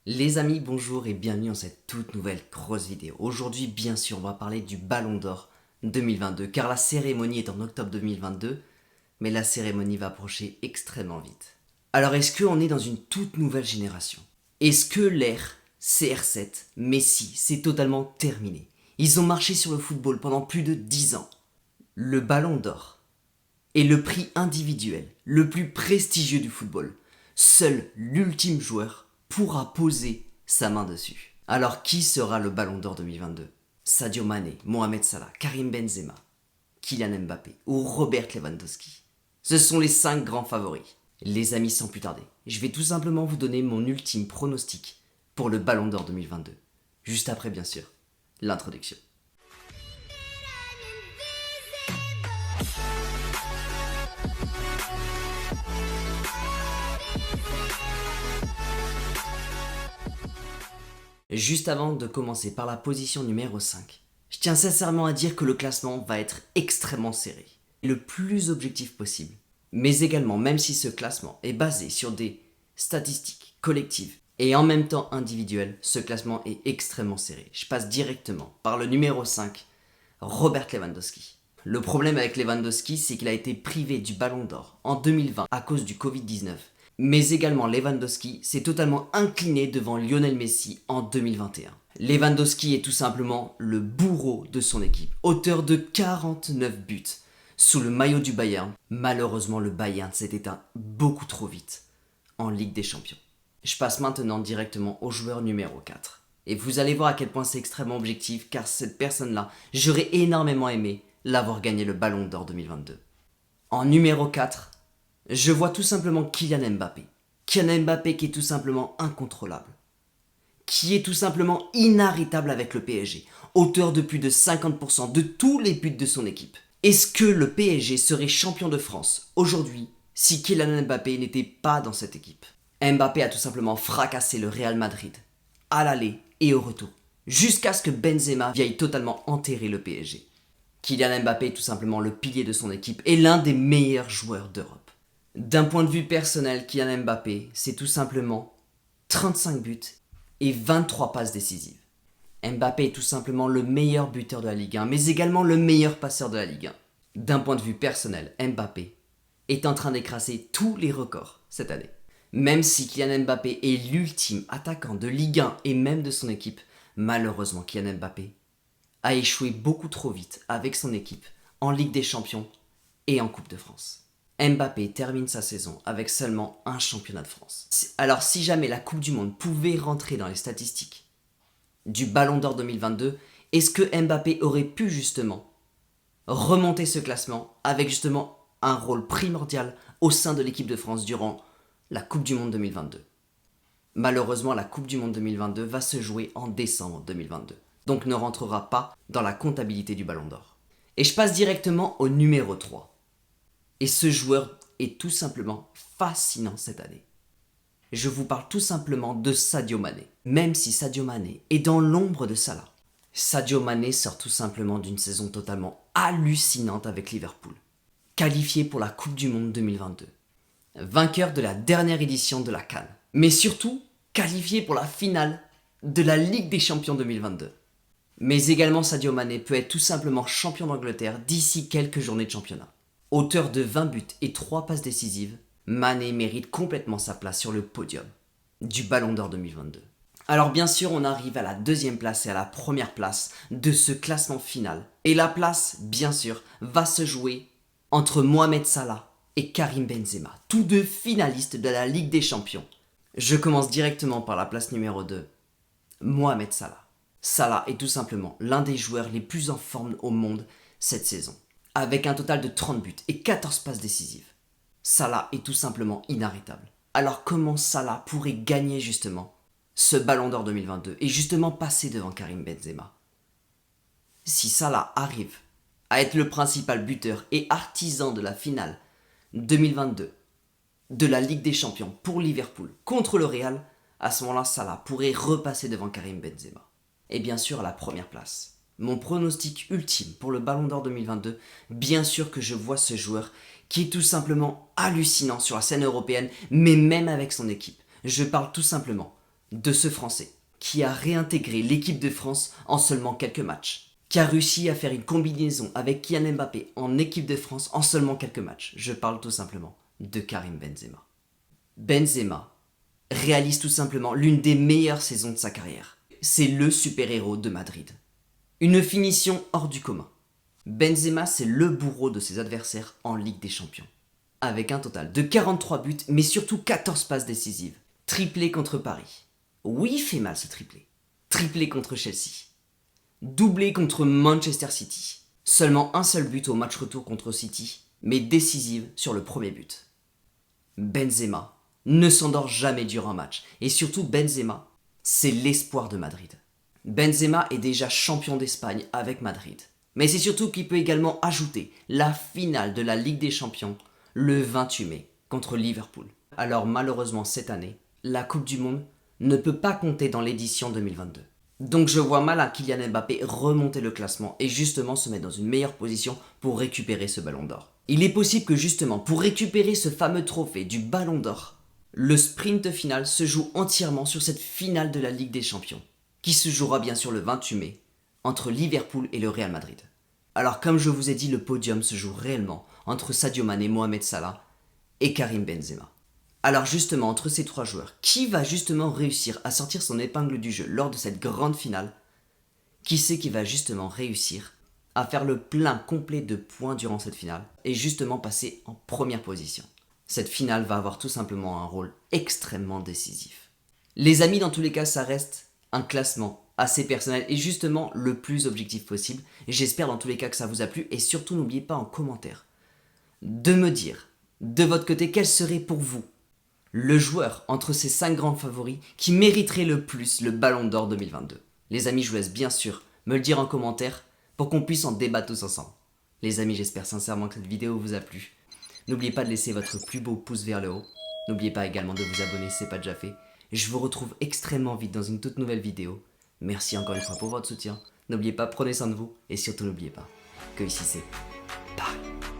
Les amis, bonjour et bienvenue dans cette toute nouvelle grosse vidéo. Aujourd'hui, bien sûr, on va parler du Ballon d'Or 2022, car la cérémonie est en octobre 2022, mais la cérémonie va approcher extrêmement vite. Alors, est-ce qu'on est dans une toute nouvelle génération? Est-ce que l'ère CR7, Messi, c'est totalement terminé? Ils ont marché sur le football pendant plus de 10 ans. Le Ballon d'Or est le prix individuel le plus prestigieux du football. Seul l'ultime joueur pourra poser sa main dessus. Alors qui sera le Ballon d'Or 2022? Sadio Mané, Mohamed Salah, Karim Benzema, Kylian Mbappé ou Robert Lewandowski? Ce sont les 5 grands favoris. Les amis, sans plus tarder, je vais tout simplement vous donner mon ultime pronostic pour le Ballon d'Or 2022. Juste après, bien sûr, l'introduction. Juste avant de commencer par la position numéro 5, je tiens sincèrement à dire que le classement va être extrêmement serré, le plus objectif possible. Mais également, même si ce classement est basé sur des statistiques collectives et en même temps individuelles, ce classement est extrêmement serré. Je passe directement par le numéro 5, Robert Lewandowski. Le problème avec Lewandowski, c'est qu'il a été privé du Ballon d'Or en 2020 à cause du Covid-19. Mais également Lewandowski s'est totalement incliné devant Lionel Messi en 2021. Lewandowski est tout simplement le bourreau de son équipe, auteur de 49 buts sous le maillot du Bayern. Malheureusement, le Bayern s'est éteint beaucoup trop vite en Ligue des Champions. Je passe maintenant directement au joueur numéro 4. Et vous allez voir à quel point c'est extrêmement objectif, car cette personne-là, j'aurais énormément aimé l'avoir gagné le Ballon d'Or 2022. En numéro 4, je vois tout simplement Kylian Mbappé. Kylian Mbappé qui est tout simplement incontrôlable. Qui est tout simplement inarrêtable avec le PSG. Auteur de plus de 50% de tous les buts de son équipe. Est-ce que le PSG serait champion de France aujourd'hui si Kylian Mbappé n'était pas dans cette équipe? Mbappé a tout simplement fracassé le Real Madrid à l'aller et au retour. Jusqu'à ce que Benzema vienne totalement enterrer le PSG. Kylian Mbappé est tout simplement le pilier de son équipe et l'un des meilleurs joueurs d'Europe. D'un point de vue personnel, Kylian Mbappé, c'est tout simplement 35 buts et 23 passes décisives. Mbappé est tout simplement le meilleur buteur de la Ligue 1, mais également le meilleur passeur de la Ligue 1. D'un point de vue personnel, Mbappé est en train d'écraser tous les records cette année. Même si Kylian Mbappé est l'ultime attaquant de Ligue 1 et même de son équipe, malheureusement Kylian Mbappé a échoué beaucoup trop vite avec son équipe en Ligue des Champions et en Coupe de France. Mbappé termine sa saison avec seulement un championnat de France. Alors si jamais la Coupe du Monde pouvait rentrer dans les statistiques du Ballon d'Or 2022, est-ce que Mbappé aurait pu justement remonter ce classement avec justement un rôle primordial au sein de l'équipe de France durant la Coupe du Monde 2022? Malheureusement, la Coupe du Monde 2022 va se jouer en décembre 2022, donc ne rentrera pas dans la comptabilité du Ballon d'Or. Et je passe directement au numéro 3. Et ce joueur est tout simplement fascinant cette année. Je vous parle tout simplement de Sadio Mané. Même si Sadio Mané est dans l'ombre de Salah, Sadio Mané sort tout simplement d'une saison totalement hallucinante avec Liverpool. Qualifié pour la Coupe du Monde 2022. Vainqueur de la dernière édition de la CAN. Mais surtout, qualifié pour la finale de la Ligue des Champions 2022. Mais également Sadio Mané peut être tout simplement champion d'Angleterre d'ici quelques journées de championnat. Auteur de 20 buts et 3 passes décisives, Mané mérite complètement sa place sur le podium du Ballon d'Or 2022. Alors bien sûr, on arrive à la deuxième place et à la première place de ce classement final. Et la place, bien sûr, va se jouer entre Mohamed Salah et Karim Benzema, tous deux finalistes de la Ligue des Champions. Je commence directement par la place numéro 2, Mohamed Salah. Salah est tout simplement l'un des joueurs les plus en forme au monde cette saison, avec un total de 30 buts et 14 passes décisives. Salah est tout simplement inarrêtable. Alors comment Salah pourrait gagner justement ce Ballon d'Or 2022 et justement passer devant Karim Benzema? Si Salah arrive à être le principal buteur et artisan de la finale 2022 de la Ligue des Champions pour Liverpool contre le Real, à ce moment-là, Salah pourrait repasser devant Karim Benzema. Et bien sûr à la première place. Mon pronostic ultime pour le Ballon d'Or 2022, bien sûr que je vois ce joueur qui est tout simplement hallucinant sur la scène européenne, mais même avec son équipe. Je parle tout simplement de ce Français qui a réintégré l'équipe de France en seulement quelques matchs, qui a réussi à faire une combinaison avec Kylian Mbappé en équipe de France en seulement quelques matchs. Je parle tout simplement de Karim Benzema. Benzema réalise tout simplement l'une des meilleures saisons de sa carrière. C'est le super-héros de Madrid. Une finition hors du commun. Benzema, c'est le bourreau de ses adversaires en Ligue des Champions. Avec un total de 43 buts, mais surtout 14 passes décisives. Triplé contre Paris. Oui, il fait mal ce triplé. Triplé contre Chelsea. Doublé contre Manchester City. Seulement un seul but au match retour contre City, mais décisive sur le premier but. Benzema ne s'endort jamais durant un match. Et surtout, Benzema, c'est l'espoir de Madrid. Benzema est déjà champion d'Espagne avec Madrid. Mais c'est surtout qu'il peut également ajouter la finale de la Ligue des Champions le 28 mai contre Liverpool. Alors malheureusement cette année, la Coupe du Monde ne peut pas compter dans l'édition 2022. Donc je vois mal à Kylian Mbappé remonter le classement et justement se mettre dans une meilleure position pour récupérer ce ballon d'or. Il est possible que justement pour récupérer ce fameux trophée du ballon d'or, le sprint final se joue entièrement sur cette finale de la Ligue des Champions, qui se jouera bien sûr le 28 mai, entre Liverpool et le Real Madrid. Alors comme je vous ai dit, le podium se joue réellement entre Sadio Mané, Mohamed Salah et Karim Benzema. Alors justement, entre ces trois joueurs, qui va justement réussir à sortir son épingle du jeu lors de cette grande finale? Qui c'est qui va justement réussir à faire le plein complet de points durant cette finale et justement passer en première position? Cette finale va avoir tout simplement un rôle extrêmement décisif. Les amis, dans tous les cas, ça reste un classement assez personnel et justement le plus objectif possible. J'espère dans tous les cas que ça vous a plu et surtout n'oubliez pas en commentaire de me dire de votre côté quel serait pour vous le joueur entre ces 5 grands favoris qui mériterait le plus le Ballon d'Or 2022. Les amis, je vous laisse bien sûr me le dire en commentaire pour qu'on puisse en débattre tous ensemble. Les amis, j'espère sincèrement que cette vidéo vous a plu. N'oubliez pas de laisser votre plus beau pouce vers le haut. N'oubliez pas également de vous abonner si ce n'est pas déjà fait. Je vous retrouve extrêmement vite dans une toute nouvelle vidéo. Merci encore une fois pour votre soutien. N'oubliez pas, prenez soin de vous et surtout n'oubliez pas que ici c'est Paris.